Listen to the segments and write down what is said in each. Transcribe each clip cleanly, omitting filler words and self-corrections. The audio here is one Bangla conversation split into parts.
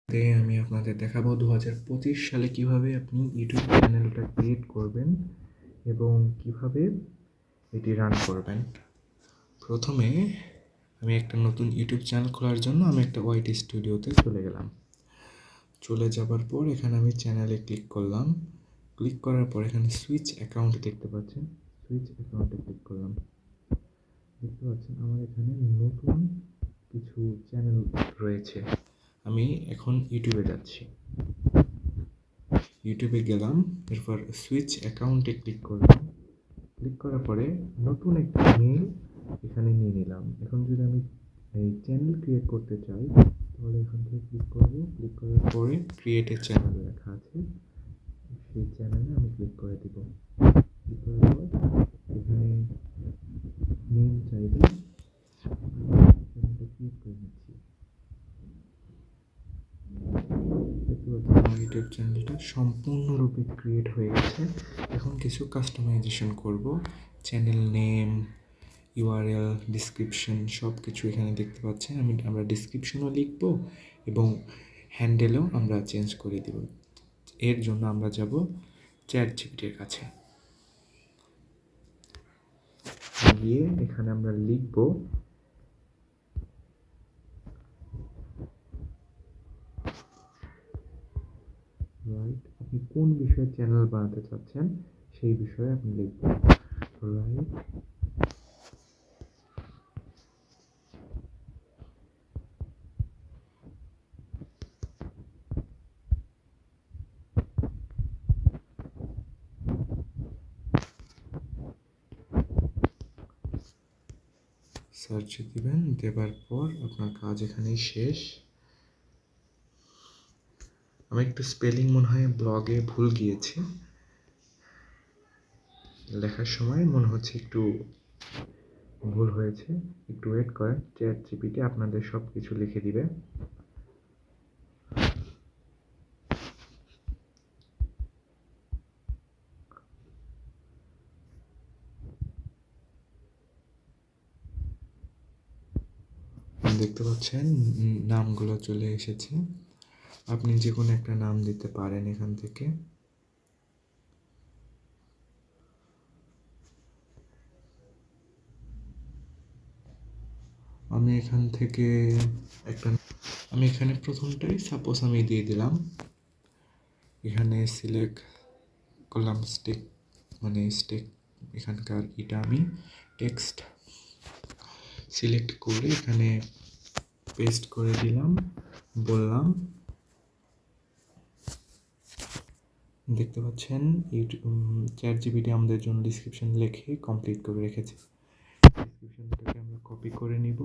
আমি আপনাদের দেখাবো 2025 সালে কিভাবে আপনি ইউটিউব চ্যানেলটা ক্রিয়েট করবেন এবং কিভাবে এটি রান করবেন। প্রথমে আমি একটা নতুন ইউটিউব চ্যানেল খোলার জন্য আমি একটা ওয়াইটি স্টুডিওতে চলে গেলাম। চলে যাবার পর এখানে আমি চ্যানেলে ক্লিক করলাম। ক্লিক করার পর এখানে সুইচ অ্যাকাউন্ট দেখতে পাচ্ছেন, সুইচ অ্যাকাউন্টে ক্লিক করলাম। দেখতে পাচ্ছেন আমার এখানে নতুন কিছু চ্যানেল রয়েছে। আমি এখন ইউটিউবে যাচ্ছি, ইউটিউবে গেলাম, এরপর সুইচ অ্যাকাউন্টে ক্লিক করলাম। ক্লিক করার পরে নতুন একটা মেইল এখানে নিয়ে নিলাম। এখন যদি আমি এই চ্যানেল ক্রিয়েট করতে চাই তাহলে এখান থেকে ক্লিক করব। ক্লিক করার পরে ক্রিয়েট এ চ্যানেল লেখা আছে, সেই চ্যানেলে আমি ক্লিক করে দিব। ক্লিক করার পর এখানে নেম চাইবে, চ্যানেলটা ক্রিয়েট করে নিচ্ছি। আমার ইউটিউব চ্যানেলটা সম্পূর্ণরূপে ক্রিয়েট হয়ে গেছে। এখন কিছু কাস্টমাইজেশন করব। চ্যানেল নেম, ইউআরএল, ডিসক্রিপশন সব কিছু এখানে দেখতে পাচ্ছেন। আমরা ডিসক্রিপশনও লিখব এবং হ্যান্ডেলও আমরা চেঞ্জ করে দেব। এর জন্য আমরা যাব চ্যাটজিপিটির কাছে, গিয়ে এখানে আমরা লিখব রাইট। আপনি কোন বিষয়ে চ্যানেল বানাতে চাচ্ছেন সেই বিষয়ে আপনি লিখবেন রাইট সার্চে দিবেন। দেবার পর আপনার কাজ এখানেই শেষ। আমি একটু স্পেলিং মনে হয় ব্লগে ভুল গিয়েছি, লেখার সময় মনে হচ্ছে একটু ভুল হয়েছে। একটু ওয়েট করেন, চ্যাটজিপিটি আপনাদের সব কিছু লিখে দিবে। দেখতে পাচ্ছেন নামগুলো চলে এসেছে। আপনি যে কোনো একটা নাম দিতে পারেন এখান থেকে। আমি এখানে প্রথমটাই সাপোজ আমি দিয়ে দিলাম। এখানে সিলেক্ট করলাম স্টেক, মানে স্টেক এখানকার এটা আমি টেক্সট সিলেক্ট করে এখানে পেস্ট করে দিলাম, বললাম। দেখতে পাচ্ছেন চ্যাটজিপিটি আমাদের জন্য ডিসক্রিপশন লিখে কমপ্লিট করে রেখেছে। ডিসক্রিপশনটাকে আমরা কপি করে নিব।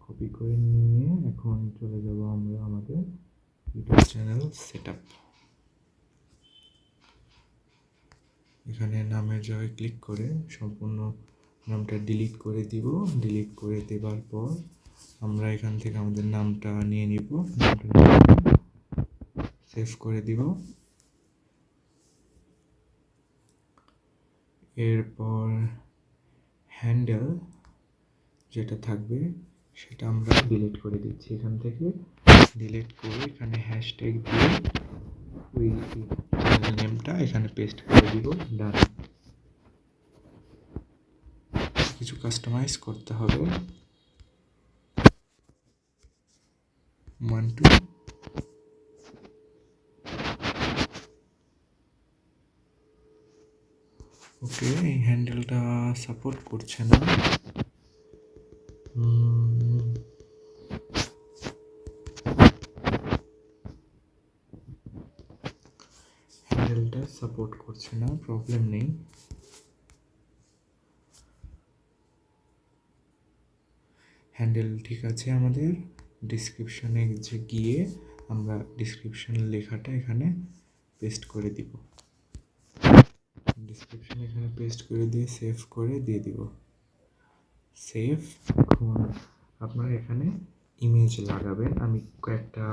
কপি করে নিয়ে এখন চলে যাব আমরা আমাদের ইউটিউব চ্যানেল সেটআপ। এখানে নামের জায়গায় ক্লিক করে সম্পূর্ণ নামটা ডিলিট করে দিব। ডিলিট করে দেবার পর আমরা এখান থেকে আমাদের নামটা নিয়ে নিব, সেভ করে দিব। এরপর হ্যান্ডেল যেটা থাকবে সেটা আমরা ডিলিট করে দিচ্ছি। এখান থেকে ডিলিট করে এখানে হ্যাশট্যাগ দিয়ে ওই চ্যানেল নেমটা এখানে পেস্ট করে দিব। ডান। কিছু কাস্টমাইজ করতে হবে। 1 2 ওকে, এই হ্যান্ডেলটা সাপোর্ট করছে না। হ্যান্ডেলটা সাপোর্ট করছে না, প্রবলেম নেই। হ্যান্ডেল ঠিক আছে। আমাদের ডিসক্রিপশনে যে গিয়ে আমরা ডিসক্রিপশন লেখাটা এখানে পেস্ট করে দিব। ডিসক্রিপশন এখানে পেস্ট করে দিয়ে সেভ করে দিয়ে দিব। সেভ। এখন আপনারা এখানে ইমেজ লাগাবেন। আমি কয়েকটা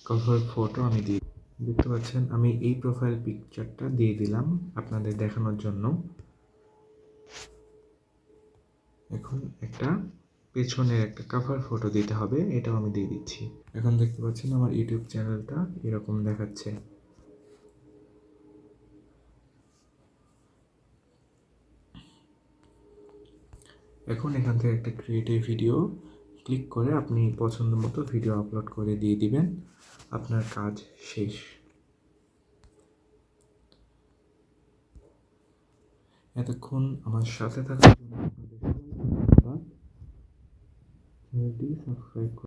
কভার ফটো আমি দিই। দেখতে পাচ্ছেন আমি এই প্রোফাইল পিকচারটা দিয়ে দিলাম আপনাদের দেখানোর জন্য। এখন একটা পেছনের একটা কভার ফটো দিতে হবে, এটাও আমি দিয়ে দিচ্ছি। এখন দেখতে পাচ্ছেন আমার ইউটিউব চ্যানেলটা এরকম দেখাচ্ছে। এখন এখান থেকে একটা ক্রিয়েটিভ ভিডিও ক্লিক করে আপনি পছন্দ মতো ভিডিও আপলোড করে দিয়ে দিবেন, আপনার কাজ শেষ। এতক্ষণ আমার সাথে থাকার জন্য আপনাদের সবাইকে ধন্যবাদ। চ্যানেলটি সাবস্ক্রাইব